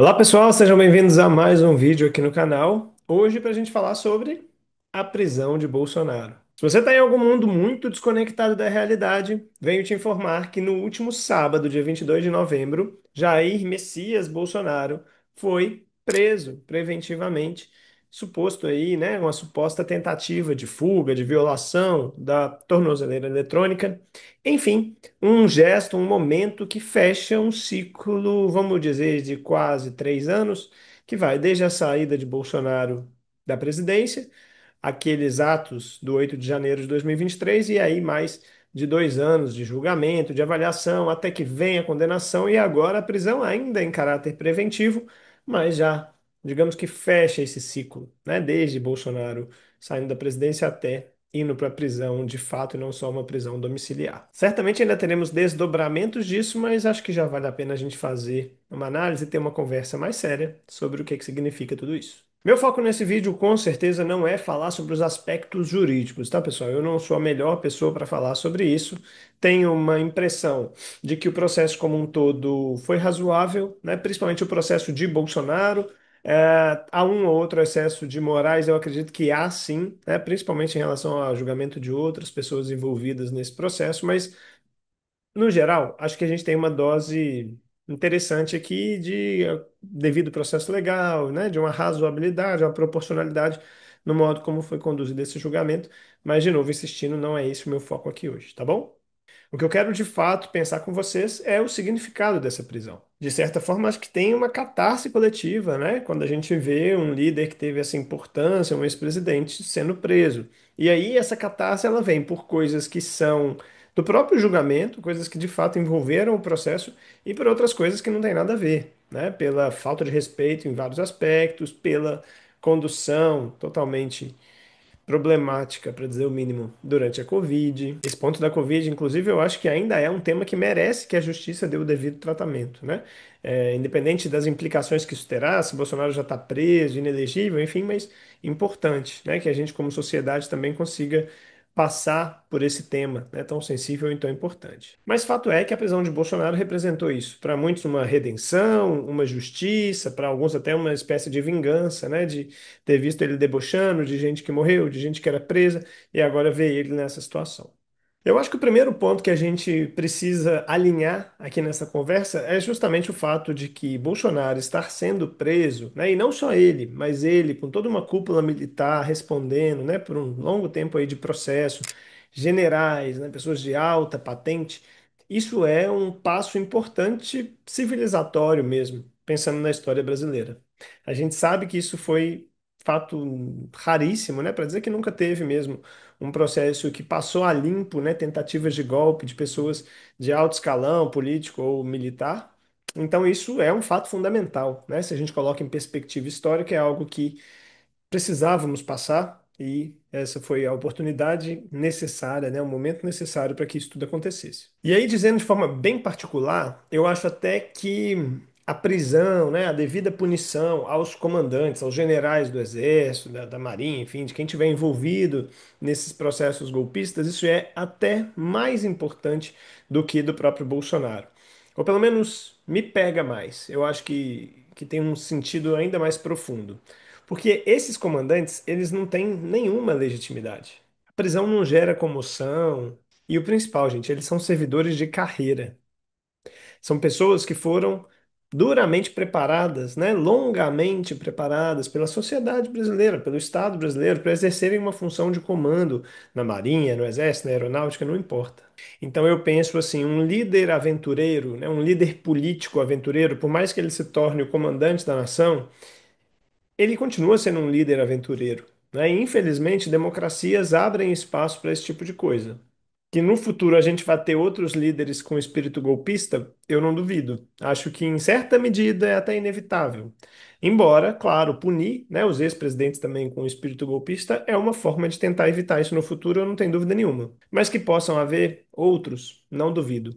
Olá pessoal, sejam bem-vindos a mais um vídeo aqui no canal. Hoje para a gente falar sobre a prisão de Bolsonaro. Se você está em algum mundo muito desconectado da realidade, venho te informar que no último sábado, dia 22 de novembro, Jair Messias Bolsonaro foi preso preventivamente, suposto aí, né, uma suposta tentativa de fuga, de violação da tornozeleira eletrônica. Enfim, um gesto, um momento que fecha um ciclo, vamos dizer, de quase 3 anos, que vai desde a saída de Bolsonaro da presidência, aqueles atos do 8 de janeiro de 2023, e aí mais de 2 anos de julgamento, de avaliação, até que vem a condenação e agora a prisão, ainda em caráter preventivo, mas já, digamos que fecha esse ciclo, né? Desde Bolsonaro saindo da presidência até indo para a prisão de fato e não só uma prisão domiciliar. Certamente ainda teremos desdobramentos disso, mas acho que já vale a pena a gente fazer uma análise e ter uma conversa mais séria sobre o que significa tudo isso. Meu foco nesse vídeo, com certeza, não é falar sobre os aspectos jurídicos, tá, pessoal? Eu não sou a melhor pessoa para falar sobre isso. Tenho uma impressão de que o processo como um todo foi razoável, né? Principalmente o processo de Bolsonaro. Há um ou outro excesso de morais, eu acredito que há sim, né? Principalmente em relação ao julgamento de outras pessoas envolvidas nesse processo, mas no geral, acho que a gente tem uma dose interessante aqui de devido processo legal, né, de uma razoabilidade, uma proporcionalidade no modo como foi conduzido esse julgamento. Mas, de novo, insistindo, não é esse o meu foco aqui hoje, tá bom? O que eu quero de fato pensar com vocês é o significado dessa prisão. De certa forma, acho que tem uma catarse coletiva, né? Quando a gente vê um líder que teve essa importância, um ex-presidente, sendo preso. E aí essa catarse ela vem por coisas que são do próprio julgamento, coisas que de fato envolveram o processo, e por outras coisas que não tem nada a ver, né? Pela falta de respeito em vários aspectos, pela condução totalmente problemática, para dizer o mínimo, durante a Covid. Esse ponto da Covid, inclusive, eu acho que ainda é um tema que merece que a justiça dê o devido tratamento, né? Independente das implicações que isso terá, se Bolsonaro já está preso, inelegível, enfim, mas importante, né? Que a gente, como sociedade, também consiga passar por esse tema, né, tão sensível e tão importante. Mas fato é que a prisão de Bolsonaro representou isso. Para muitos, uma redenção, uma justiça, para alguns até uma espécie de vingança, né, de ter visto ele debochando de gente que morreu, de gente que era presa, e agora ver ele nessa situação. Eu acho que o primeiro ponto que a gente precisa alinhar aqui nessa conversa é justamente o fato de que Bolsonaro estar sendo preso, né, e não só ele, mas ele com toda uma cúpula militar respondendo, né, por um longo tempo aí de processo, generais, né, pessoas de alta patente, isso é um passo importante civilizatório mesmo, pensando na história brasileira. A gente sabe que isso foi fato raríssimo, né, para dizer que nunca teve mesmo um processo que passou a limpo, né, tentativas de golpe de pessoas de alto escalão, político ou militar. Então, isso é um fato fundamental, né? Se a gente coloca em perspectiva histórica, é algo que precisávamos passar e essa foi a oportunidade necessária, né, o momento necessário para que isso tudo acontecesse. E aí, dizendo de forma bem particular, eu acho até que a prisão, né, a devida punição aos comandantes, aos generais do Exército, da Marinha, enfim, de quem tiver envolvido nesses processos golpistas, isso é até mais importante do que do próprio Bolsonaro. Ou pelo menos me pega mais. Eu acho que tem um sentido ainda mais profundo. Porque esses comandantes, eles não têm nenhuma legitimidade. A prisão não gera comoção. E o principal, gente, eles são servidores de carreira. São pessoas que foram duramente preparadas, né, longamente preparadas pela sociedade brasileira, pelo Estado brasileiro, para exercerem uma função de comando na Marinha, no Exército, na Aeronáutica, não importa. Então eu penso assim, um líder aventureiro, né, um líder político aventureiro, por mais que ele se torne o comandante da nação, ele continua sendo um líder aventureiro, né? E, infelizmente, democracias abrem espaço para esse tipo de coisa. Que no futuro a gente vai ter outros líderes com espírito golpista, eu não duvido. Acho que em certa medida é até inevitável. Embora, claro, punir, né, os ex-presidentes também com espírito golpista é uma forma de tentar evitar isso no futuro, eu não tenho dúvida nenhuma. Mas que possam haver outros, não duvido.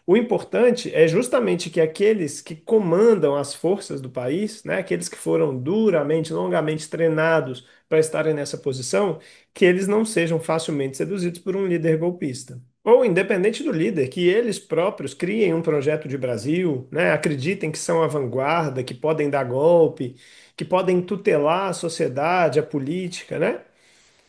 O importante é justamente que aqueles que comandam as forças do país, né, aqueles que foram duramente, longamente treinados para estarem nessa posição, que eles não sejam facilmente seduzidos por um líder golpista. Ou independente do líder, que eles próprios criem um projeto de Brasil, né? Acreditem que são a vanguarda, que podem dar golpe, que podem tutelar a sociedade, a política, né?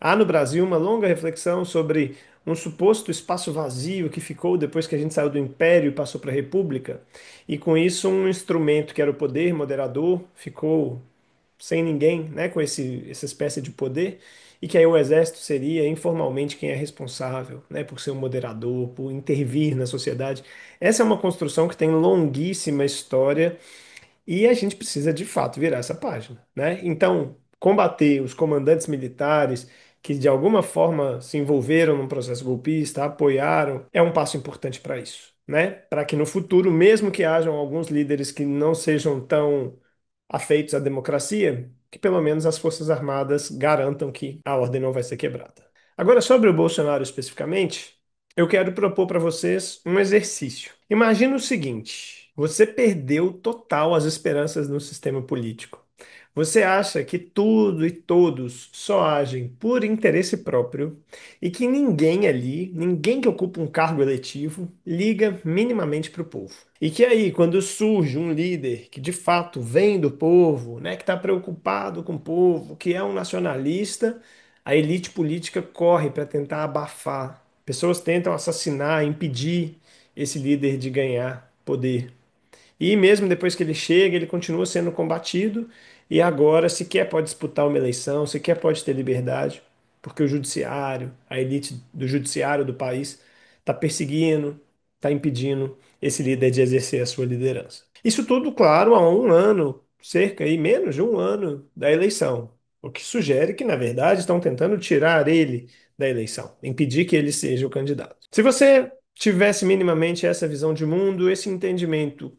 Há no Brasil uma longa reflexão sobre um suposto espaço vazio que ficou depois que a gente saiu do Império e passou para a República, e com isso um instrumento que era o poder moderador ficou sem ninguém, né, com essa espécie de poder, e que aí o exército seria informalmente quem é responsável, né, por ser um moderador, por intervir na sociedade. Essa é uma construção que tem longuíssima história e a gente precisa de fato virar essa página, né? Então, combater os comandantes militares que de alguma forma se envolveram num processo golpista, apoiaram, é um passo importante para isso, né? Para que no futuro, mesmo que hajam alguns líderes que não sejam tão afeitos à democracia, que pelo menos as Forças Armadas garantam que a ordem não vai ser quebrada. Agora, sobre o Bolsonaro especificamente, eu quero propor para vocês um exercício. Imagina o seguinte: você perdeu total as esperanças no sistema político. Você acha que tudo e todos só agem por interesse próprio e que ninguém ali, ninguém que ocupa um cargo eletivo, liga minimamente para o povo. E que aí, quando surge um líder que de fato vem do povo, né, que está preocupado com o povo, que é um nacionalista, a elite política corre para tentar abafar. Pessoas tentam assassinar, impedir esse líder de ganhar poder. E mesmo depois que ele chega, ele continua sendo combatido e agora sequer pode disputar uma eleição, sequer pode ter liberdade, porque o judiciário, a elite do judiciário do país, está perseguindo, está impedindo esse líder de exercer a sua liderança. Isso tudo, claro, há um ano, cerca e menos de um ano da eleição, o que sugere que, na verdade, estão tentando tirar ele da eleição, impedir que ele seja o candidato. Se você tivesse minimamente essa visão de mundo, esse entendimento,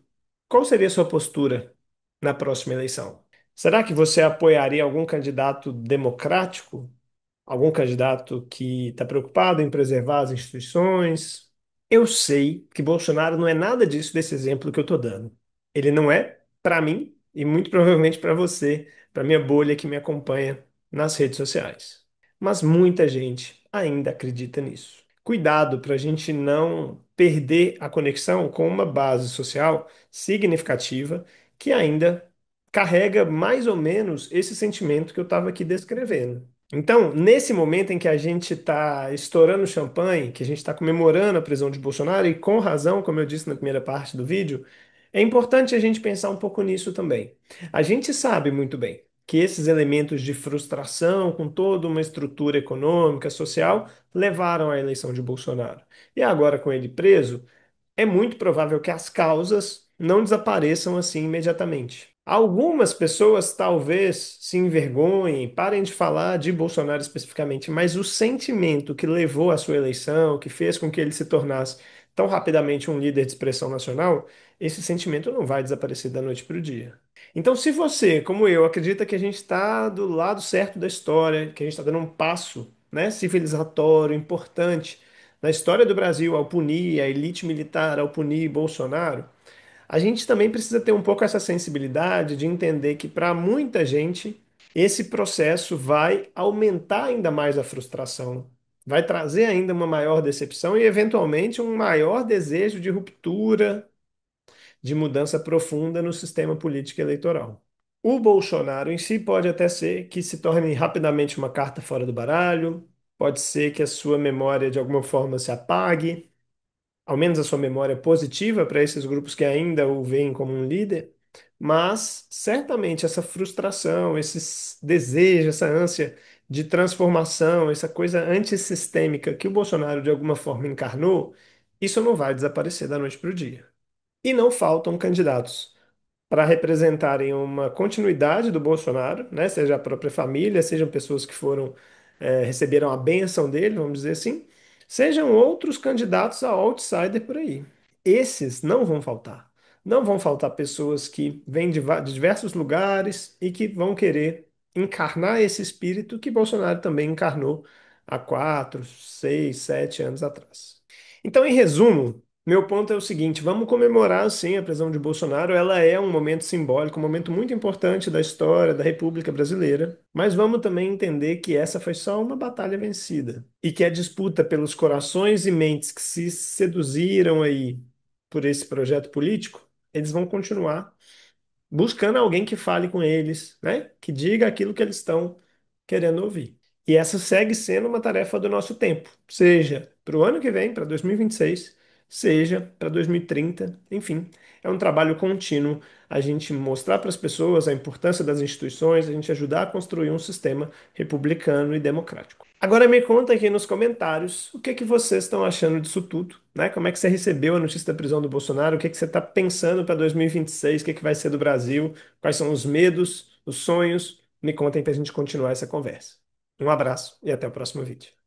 qual seria a sua postura na próxima eleição? Será que você apoiaria algum candidato democrático? Algum candidato que está preocupado em preservar as instituições? Eu sei que Bolsonaro não é nada disso desse exemplo que eu estou dando. Ele não é para mim e muito provavelmente para você, para minha bolha que me acompanha nas redes sociais. Mas muita gente ainda acredita nisso. Cuidado para a gente não perder a conexão com uma base social significativa que ainda carrega mais ou menos esse sentimento que eu estava aqui descrevendo. Então, nesse momento em que a gente está estourando champanhe, que a gente está comemorando a prisão de Bolsonaro, e com razão, como eu disse na primeira parte do vídeo, é importante a gente pensar um pouco nisso também. A gente sabe muito bem que esses elementos de frustração com toda uma estrutura econômica, social, levaram à eleição de Bolsonaro. E agora, com ele preso, é muito provável que as causas não desapareçam assim imediatamente. Algumas pessoas talvez se envergonhem, parem de falar de Bolsonaro especificamente, mas o sentimento que levou à sua eleição, que fez com que ele se tornasse tão rapidamente um líder de expressão nacional, esse sentimento não vai desaparecer da noite para o dia. Então, se você, como eu, acredita que a gente está do lado certo da história, que a gente está dando um passo, né, civilizatório importante na história do Brasil ao punir a elite militar, ao punir Bolsonaro, a gente também precisa ter um pouco essa sensibilidade de entender que para muita gente esse processo vai aumentar ainda mais a frustração, vai trazer ainda uma maior decepção e eventualmente um maior desejo de ruptura, de mudança profunda no sistema político eleitoral. O Bolsonaro em si pode até ser que se torne rapidamente uma carta fora do baralho, pode ser que a sua memória de alguma forma se apague, ao menos a sua memória positiva para esses grupos que ainda o veem como um líder, mas certamente essa frustração, esse desejo, essa ânsia de transformação, essa coisa antissistêmica que o Bolsonaro de alguma forma encarnou, isso não vai desaparecer da noite para o dia. E não faltam candidatos para representarem uma continuidade do Bolsonaro, né? Seja a própria família, sejam pessoas que foram, receberam a bênção dele, vamos dizer assim, sejam outros candidatos a outsider por aí. Esses não vão faltar. Não vão faltar pessoas que vêm de diversos lugares e que vão querer encarnar esse espírito que Bolsonaro também encarnou há 4, 6, 7 anos atrás. Então, em resumo, Meu ponto é o seguinte: vamos comemorar sim a prisão de Bolsonaro. Ela é um momento simbólico, um momento muito importante da história da República Brasileira. Mas vamos também entender que essa foi só uma batalha vencida e que a disputa pelos corações e mentes que se seduziram aí por esse projeto político, eles vão continuar buscando alguém que fale com eles, né? Que diga aquilo que eles estão querendo ouvir. E essa segue sendo uma tarefa do nosso tempo, seja para o ano que vem, para 2026, seja para 2030, enfim. É um trabalho contínuo a gente mostrar para as pessoas a importância das instituições, a gente ajudar a construir um sistema republicano e democrático. Agora me conta aqui nos comentários o que que vocês estão achando disso tudo, né? Como é que você recebeu a notícia da prisão do Bolsonaro? O que que você está pensando para 2026? O que que vai ser do Brasil? Quais são os medos, os sonhos? Me contem para a gente continuar essa conversa. Um abraço e até o próximo vídeo.